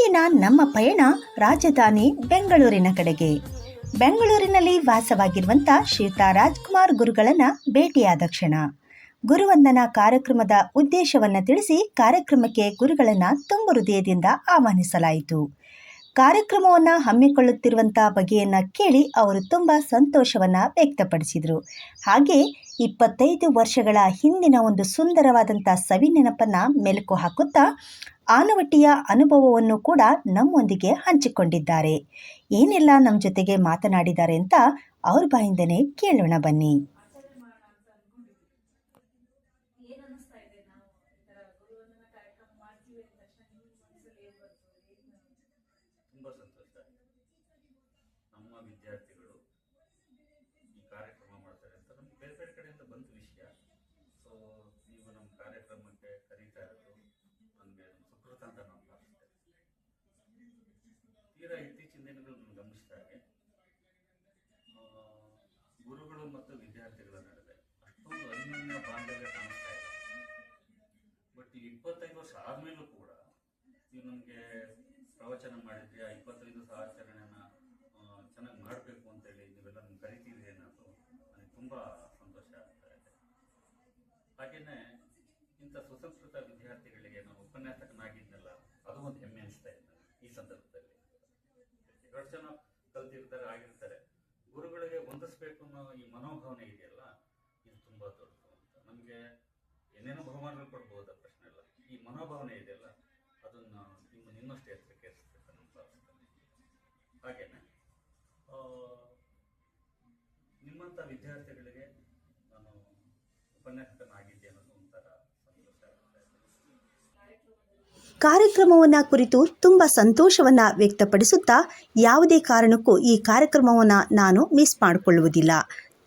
ಇಂದಿನ ನಮ್ಮ ಪಯಣ ರಾಜಧಾನಿ ಬೆಂಗಳೂರಿನ ಕಡೆಗೆ. ಬೆಂಗಳೂರಿನಲ್ಲಿ ವಾಸವಾಗಿರುವಂಥ ಶ್ರೀಯುತ ರಾಜ್ಕುಮಾರ್ ಗುರುಗಳನ್ನು ಭೇಟಿಯಾದ ಕ್ಷಣ ಗುರುವಂದನಾ ಕಾರ್ಯಕ್ರಮದ ಉದ್ದೇಶವನ್ನು ತಿಳಿಸಿ ಕಾರ್ಯಕ್ರಮಕ್ಕೆ ಗುರುಗಳನ್ನು ತುಂಬ ಹೃದಯದಿಂದ ಆಹ್ವಾನಿಸಲಾಯಿತು. ಕಾರ್ಯಕ್ರಮವನ್ನು ಹಮ್ಮಿಕೊಳ್ಳುತ್ತಿರುವಂಥ ಬಗೆಯನ್ನು ಕೇಳಿ ಅವರು ತುಂಬ ಸಂತೋಷವನ್ನು ವ್ಯಕ್ತಪಡಿಸಿದರು. ಹಾಗೆ 25 ವರ್ಷಗಳ ಹಿಂದಿನ ಒಂದು ಸುಂದರವಾದಂಥ ಸವಿನೆನಪನ್ನು ಮೆಲುಕು ಹಾಕುತ್ತಾ ಆನವಟ್ಟಿಯ ಅನುಭವವನ್ನು ಕೂಡ ನಮ್ಮೊಂದಿಗೆ ಹಂಚಿಕೊಂಡಿದ್ದಾರೆ. ಏನೆಲ್ಲ ನಮ್ಮ ಜೊತೆಗೆ ಮಾತನಾಡಿದ್ದಾರೆ ಅಂತ ಅವ್ರ ಬಾಯಿಂದನೇ ಕೇಳೋಣ ಬನ್ನಿ. ತುಂಬ ಸಂತೋಷ. ನಮ್ಮ ವಿದ್ಯಾರ್ಥಿಗಳು ಈ ಕಾರ್ಯಕ್ರಮ ಮಾಡ್ತಾರೆ ಅಂತ ನಮ್ಗೆ ಬೇರೆ ಬೇರೆ ಕಡೆಯಿಂದ ಬಂದ ವಿಷಯ. ಸೊ ನೀವು ನಮ್ಮ ಕಾರ್ಯಕ್ರಮಕ್ಕೆ ಕರೀತಾ ಇರೋದು ನನಗೆ ಸುಕೃತ ಅಂತ ನಾವು ಭಾವಿಸ್ತೇವೆ. ತೀರಾ ಇತ್ತೀಚಿನ ದಿನಗಳನ್ನು ಗಮನಿಸಿದಾಗೆ ಗುರುಗಳು ಮತ್ತು ವಿದ್ಯಾರ್ಥಿಗಳ ನಡುವೆ ಅಷ್ಟೊಂದು ಅನ್ಯೋನ್ಯ ಬಾಂಧವ್ಯ ಕಾಣಿಸ್ತಾ ಇದೆ. ಬಟ್ ಈ 25 ವರ್ಷ ಆದಮೇಲೂ ಕೂಡ ನೀವು ನಮಗೆ ಪ್ರವಚನ ಮಾಡಿದ್ರಿ, ಆ 25 ದಿವಸ ಆಚರಣೆನ ಚೆನ್ನಾಗಿ ಮಾಡಬೇಕು ಅಂತೇಳಿ ನೀವೆಲ್ಲ ನಮ್ಗೆ ಕರಿತೀರಿ ಅನ್ನೋದು ನನಗೆ ತುಂಬ ಸಂತೋಷ ಆಗ್ತಾ ಇದೆ. ಹಾಗೆಯೇ ಇಂಥ ಸುಸಂಸ್ಕೃತ ವಿದ್ಯಾರ್ಥಿಗಳಿಗೆ ನಾನು ಉಪನ್ಯಾಸಕನಾಗಿದ್ದೆನಲ್ಲ, ಅದು ಒಂದು ಹೆಮ್ಮೆ ಅನಿಸ್ತಾ ಇದೆ ಈ ಸಂದರ್ಭದಲ್ಲಿ. ಎರಡು ಜನ ಕಲ್ತಿರ್ತಾರೆ, ಆಗಿರ್ತಾರೆ, ಗುರುಗಳಿಗೆ ಹೊಂದಿಸ್ಬೇಕು ಅನ್ನೋ ಈ ಮನೋಭಾವನೆ ಇದೆಯಲ್ಲ, ಇದು ತುಂಬ ದೊಡ್ಡದು ಅಂತ. ನಮಗೆ ಏನೇನೋ ಬಹುಮಾನಗಳು ಕೊಡ್ಬೋದು, ಪ್ರಶ್ನೆ ಇಲ್ಲ. ಈ ಮನೋಭಾವನೆ ಇದೆಯಲ್ಲ, ಅದನ್ನು ನಿಮ್ಮನ್ನು ಇನ್ನಷ್ಟು ಎತ್ತರಕ್ಕೆ ಏರಿಸ್ಬೇಕು ಅಂತ ಭಾವಿಸ್ತೇನೆ. ಹಾಗೇನೆ ನಿಮ್ಮಂಥ ವಿದ್ಯಾರ್ಥಿಗಳಿಗೆ ನಾನು ಉಪನ್ಯಾಸಕನಾಗಿದ್ದೆ ಅನ್ನೋದು ಒಂಥರ ಸಂತೋಷ ಆಗ್ತಾ ಇದೆ. ಕಾರ್ಯಕ್ರಮವನ್ನು ಕುರಿತು ತುಂಬ ಸಂತೋಷವನ್ನು ವ್ಯಕ್ತಪಡಿಸುತ್ತಾ ಯಾವುದೇ ಕಾರಣಕ್ಕೂ ಈ ಕಾರ್ಯಕ್ರಮವನ್ನು ನಾನು ಮಿಸ್ ಮಾಡಿಕೊಳ್ಳುವುದಿಲ್ಲ,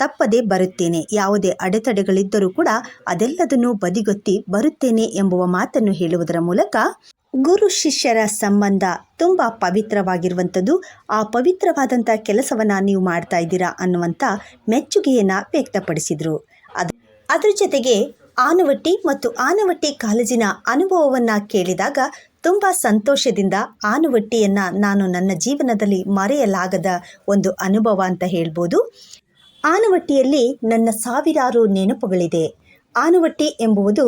ತಪ್ಪದೆ ಬರುತ್ತೇನೆ, ಯಾವುದೇ ಅಡೆತಡೆಗಳಿದ್ದರೂ ಕೂಡ ಅದೆಲ್ಲದನ್ನು ಬದಿಗೊತ್ತಿ ಬರುತ್ತೇನೆ ಎಂಬುವ ಮಾತನ್ನು ಹೇಳುವುದರ ಮೂಲಕ ಗುರು ಶಿಷ್ಯರ ಸಂಬಂಧ ತುಂಬ ಪವಿತ್ರವಾಗಿರುವಂಥದ್ದು. ಆ ಪವಿತ್ರವಾದಂಥ ಕೆಲಸವನ್ನು ನೀವು ಮಾಡ್ತಾ ಇದ್ದೀರಾ ಅನ್ನುವಂಥ ಮೆಚ್ಚುಗೆಯನ್ನು ವ್ಯಕ್ತಪಡಿಸಿದರು. ಅದ್ರ ಜೊತೆಗೆ ಆನವಟ್ಟಿ ಮತ್ತು ಆನವಟ್ಟಿ ಕಾಲೇಜಿನ ಅನುಭವವನ್ನು ಕೇಳಿದಾಗ ತುಂಬ ಸಂತೋಷದಿಂದ ಆನವಟ್ಟಿಯನ್ನು ನಾನು ನನ್ನ ಜೀವನದಲ್ಲಿ ಮರೆಯಲಾಗದ ಒಂದು ಅನುಭವ ಅಂತ ಹೇಳ್ಬೋದು. ಆನವಟ್ಟಿಯಲ್ಲಿ ನನ್ನ ಸಾವಿರಾರು ನೆನಪುಗಳಿದೆ. ಆನವಟ್ಟಿ ಎಂಬುವುದು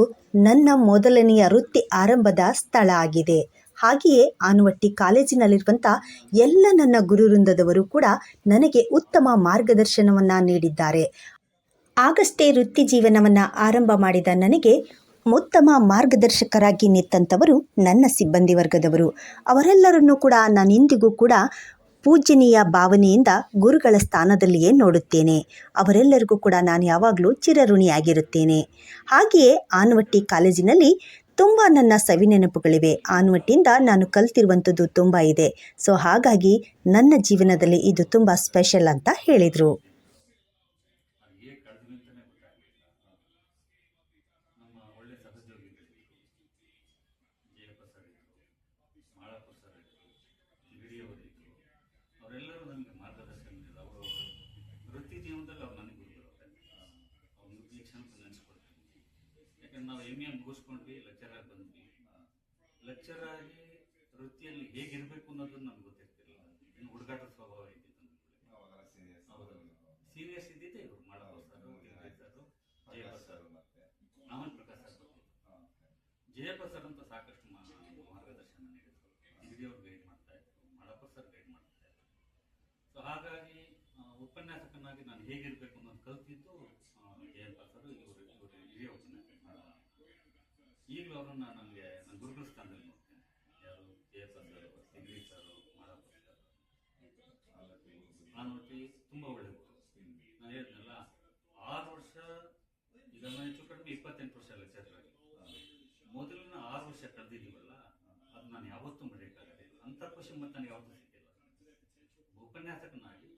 ನನ್ನ ಮೊದಲನೆಯ ವೃತ್ತಿ ಆರಂಭದ ಸ್ಥಳ ಆಗಿದೆ. ಹಾಗೆಯೇ ಆನವಟ್ಟಿ ಕಾಲೇಜಿನಲ್ಲಿರುವಂಥ ಎಲ್ಲ ನನ್ನ ಗುರುವೃಂದದವರು ಕೂಡ ನನಗೆ ಉತ್ತಮ ಮಾರ್ಗದರ್ಶನವನ್ನು ನೀಡಿದ್ದಾರೆ. ಆಗಷ್ಟೇ ವೃತ್ತಿ ಜೀವನವನ್ನು ಆರಂಭ ಮಾಡಿದ ನನಗೆ ಉತ್ತಮ ಮಾರ್ಗದರ್ಶಕರಾಗಿ ನಿಂತಂಥವರು ನನ್ನ ಸಿಬ್ಬಂದಿ ವರ್ಗದವರು. ಅವರೆಲ್ಲರನ್ನೂ ಕೂಡ ನಾನು ಇಂದಿಗೂ ಕೂಡ ಪೂಜ್ಯನೀಯ ಭಾವನೆಯಿಂದ ಗುರುಗಳ ಸ್ಥಾನದಲ್ಲಿಯೇ ನೋಡುತ್ತೇನೆ. ಅವರೆಲ್ಲರಿಗೂ ಕೂಡ ನಾನು ಯಾವಾಗಲೂ ಚಿರಋಣಿಯಾಗಿರುತ್ತೇನೆ. ಹಾಗೆಯೇ ಆನವಟ್ಟಿ ಕಾಲೇಜಿನಲ್ಲಿ ತುಂಬ ನನ್ನ ಸವಿನೆನಪುಗಳಿವೆ. ಆನವಟ್ಟಿಯಿಂದ ನಾನು ಕಲ್ತಿರುವಂಥದ್ದು ತುಂಬ ಇದೆ. ಸೊ ಹಾಗಾಗಿ ನನ್ನ ಜೀವನದಲ್ಲಿ ಇದು ತುಂಬ ಸ್ಪೆಷಲ್ ಅಂತ ಹೇಳಿದರು. ನಮ್ಮ ಒಳ್ಳೆ ಸಹೋದ್ಯೋಗಿಗಳಿದ್ರು, ಜಯಪ್ಪ ಸರ್ ಇದ್ರು, ಮಾಳಪ್ಪ ಸರ್ ಇದ್ರು, ಗಿಡಿಯವರಿದ್ರು, ಅವರೆಲ್ಲರೂ ನನಗೆ ಮಾರ್ಗದರ್ಶನ ನೀಡಿದ್ರು. ಅವರು ವೃತ್ತಿ ಜೀವನದಲ್ಲಿ ಅವ್ರು ನನಗೆ ಗುರುಗಳು. ಅವ್ರನ್ನ ಈ ಕ್ಷಣಕ್ಕೆ ನೆನೆಸ್ಕೊಡ್ತೀನಿ. ಯಾಕಂದ್ರೆ ನಾವು MA ಮುಗಿಸ್ಕೊಂಡ್ವಿ, ಲೆಕ್ಚರ್ ಆಗಿ ಬಂದ್ವಿ. ಲೆಕ್ಚರ್ ಆಗಿ ವೃತ್ತಿಯಲ್ಲಿ ಹೇಗಿರಬೇಕು ಅನ್ನೋದನ್ನು ನಮ್ಗೆ ಗೊತ್ತಿರ್ತಿರಲಿಲ್ಲ. ಇನ್ನು ಹುಡುಗಾಟದ ಸ್ವಭಾವ ಇದ್ದಿತ್ತು ನಮಗೆ. ಅವರು ಸೀರಿಯಸ್ ಇದ್ದಿದ್ದೆ ಇವರು Malappa sir, Giri sir, Jayappa sir, ನಾಮನ್ ಪ್ರಕಾಶ್ ಸರ್ ಬರ್ತಿದ್ರು. ಜಯಪ್ಪ ಸರ್ ಅಂತ ಸಾಕಷ್ಟು ಮಾರ್ಗದರ್ಶನ ನೀಡಿದ್ರು. ಗಿರಿಯವ್ರು ಗೈಡ್ ಮಾಡ್ತಾ ಇದ್ರು, ಮಾಳಪ್ಪ ಸರ್ ಗೈಡ್ ಮಾಡ್ತಾ ಇದ್ರು. ಸೊ ಹಾಗಾಗಿ ಉಪನ್ಯಾಸಕನಾಗಿ ನಾನು ಹೇಗಿರಬೇಕು ಅನ್ನೋದು ಕಲ್ತಿದ್ದು ಜಯಪ್ಪ ಸರ್. ಇವರು ಹಿರಿಯ ಉಪನ್ಯಾಸಕ. ಈಗಲೂ ಅವರನ್ನು ನನಗೆ ನನ್ನ ಗುರುಗಳ ಸ್ಥಾನದಲ್ಲಿ ನೋಡ್ತೇನೆ. ಯಾರು? Jayappa sir, Giri sir, Malappa sir. Anavatti ತುಂಬ ಒಳ್ಳೆ ಗುರು. ನಾನು ಹೇಳಿದ್ನಲ್ಲ, 6 ವರ್ಷ, ಈಗ ನಾನು ಹೆಚ್ಚು ಕಡಿಮೆ 28 ವರ್ಷ ಲೆಕ್ಚರ್ ಆಗಿ ಮೊದಲಿನ 6 ವರ್ಷ ಕಳೆದಿದ್ದೀವಲ್ಲ, ಅದು ನಾನು ಯಾವತ್ತೂ ಮರೆಯೋಕ್ಕಾಗಲ್ಲ. ಅಂಥ ಖುಷಿ ಮತ್ತು ನನಗೆ ಯಾವತ್ತೂ ಸಿಕ್ಕಿಲ್ಲ. ಉಪನ್ಯಾಸಕನ